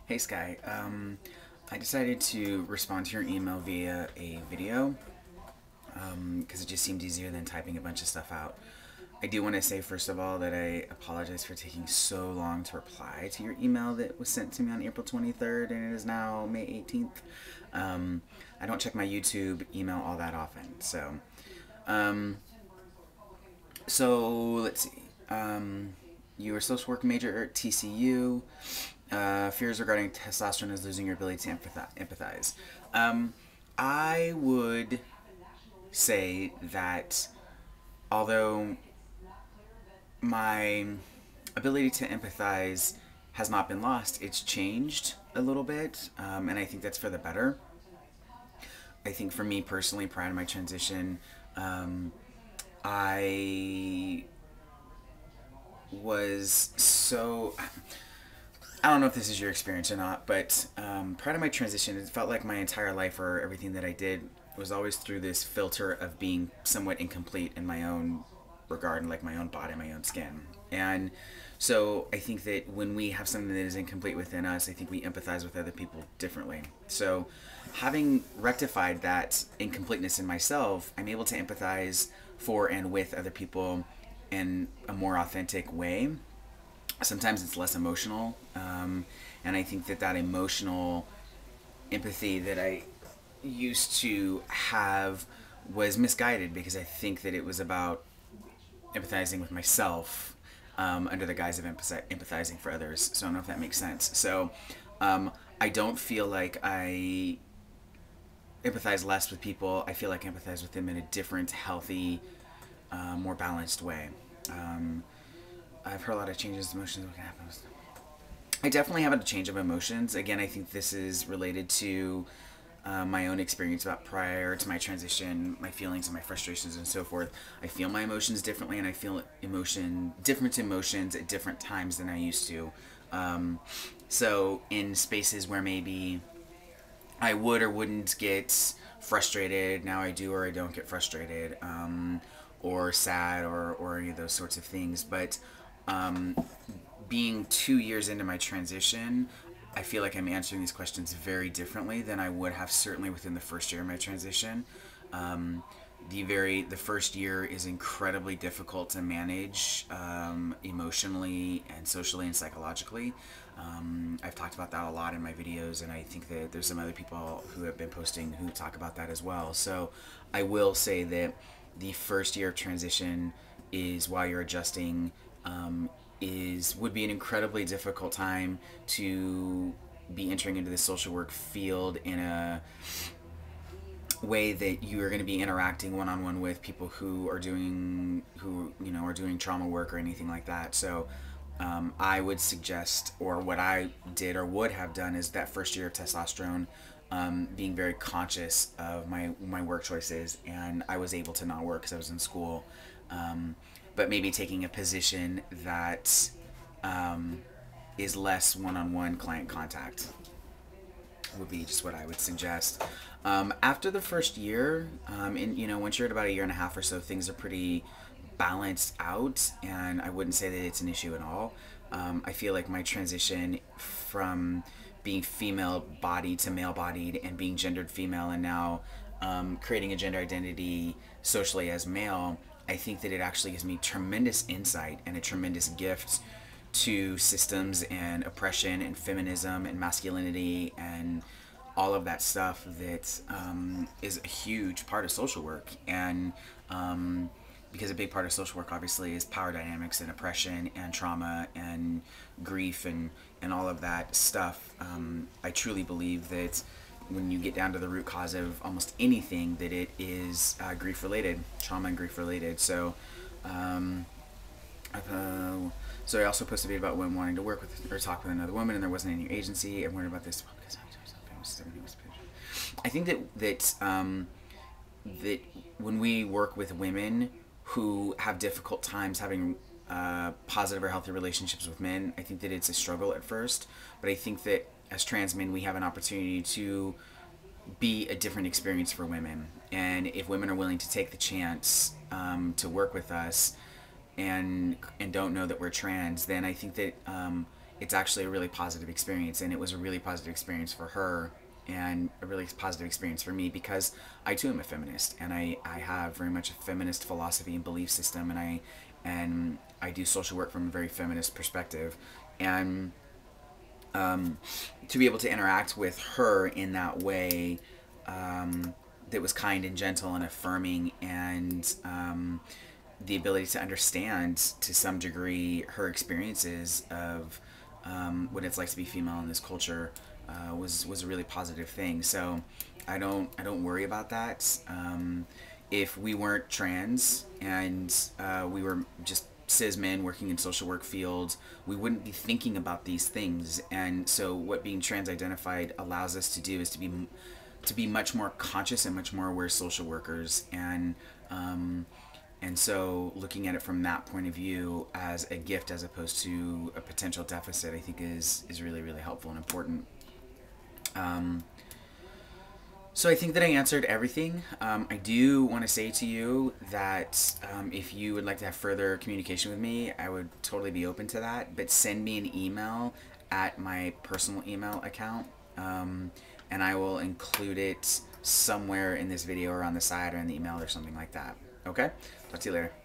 Hey Sky, I decided to respond to your email via a video because it just seemed easier than typing a bunch of stuff out. I do want to say, first of all, that I apologize for taking so long to reply to your email that was sent to me on April 23rd, and it is now May 18th. I don't check my YouTube email all that often, um, so let's see. You are a social work major at TCU. Fears regarding testosterone is losing your ability to empathize. I would say that although my ability to empathize has not been lost, it's changed a little bit, and I think that's for the better. I think for me personally, prior to my transition, I was so. I don't know if this is your experience or not, but prior to my transition, it felt like my entire life or everything that I did was always through this filter of being somewhat incomplete in my own regard, like my own body, my own skin. And so I think that when we have something that is incomplete within us, I think we empathize with other people differently. So having rectified that incompleteness in myself, I'm able to empathize for and with other people in a more authentic way. Sometimes it's less emotional, and I think that that emotional empathy that I used to have was misguided because I think that it was about empathizing with myself under the guise of empathizing for others. So I don't know if that makes sense. So I don't feel like I empathize less with people. I feel like I empathize with them in a different, healthy, more balanced way. I've heard a lot of changes, emotions, what can happen. I definitely have a change of emotions. Again, I think this is related to my own experience about prior to my transition, my feelings and my frustrations and so forth. I feel my emotions differently, and I feel different emotions at different times than I used to. So in spaces where maybe I would or wouldn't get frustrated, now I do or I don't get frustrated, or sad, or any of those sorts of things. But being 2 years into my transition, I feel like I'm answering these questions very differently than I would have certainly within the first year of my transition. The first year is incredibly difficult to manage emotionally and socially and psychologically. I've talked about that a lot in my videos, and I think that there's some other people who have been posting who talk about that as well. So I will say that the first year of transition is, while you're adjusting, would be an incredibly difficult time to be entering into the social work field in a way that you are going to be interacting one-on-one with people who are doing trauma work or anything like that. So I would suggest, or what I did or would have done, is that first year of testosterone, being very conscious of my work choices, and I was able to not work because I was in school, but maybe taking a position that is less one-on-one client contact would be just what I would suggest. After the first year, and once you're at about a year and a half or so, things are pretty balanced out, and I wouldn't say that it's an issue at all. I feel like my transition from being female bodied to male bodied and being gendered female, and now creating a gender identity socially as male, I think that it actually gives me tremendous insight and a tremendous gift to systems and oppression and feminism and masculinity and all of that stuff that is a huge part of social work. And because a big part of social work obviously is power dynamics and oppression and trauma and grief and all of that stuff, I truly believe that when you get down to the root cause of almost anything, that it is grief related, trauma and grief related. So so I also posted a video about women wanting to work with or talk with another woman, and there wasn't any agency. I'm worried about this because I think that when we work with women who have difficult times having positive or healthy relationships with men, I think that it's a struggle at first. But I think that as trans men, we have an opportunity to be a different experience for women. And if women are willing to take the chance to work with us and don't know that we're trans, then I think that it's actually a really positive experience, and it was a really positive experience for her and a really positive experience for me, because I too am a feminist, and I have very much a feminist philosophy and belief system, and I do social work from a very feminist perspective, and to be able to interact with her in that way, that was kind and gentle and affirming, and the ability to understand to some degree her experiences of what it's like to be female in this culture, was a really positive thing. So I don't worry about that. If we weren't trans and we were just cis men working in social work fields, we wouldn't be thinking about these things. And so what being trans identified allows us to do is to be much more conscious and much more aware social workers, and so looking at it from that point of view as a gift as opposed to a potential deficit, I think is really, really helpful and important. So I think that I answered everything. I do want to say to you that if you would like to have further communication with me, I would totally be open to that. But send me an email at my personal email account, and I will include it somewhere in this video or on the side or in the email or something like that. Okay? Talk to you later.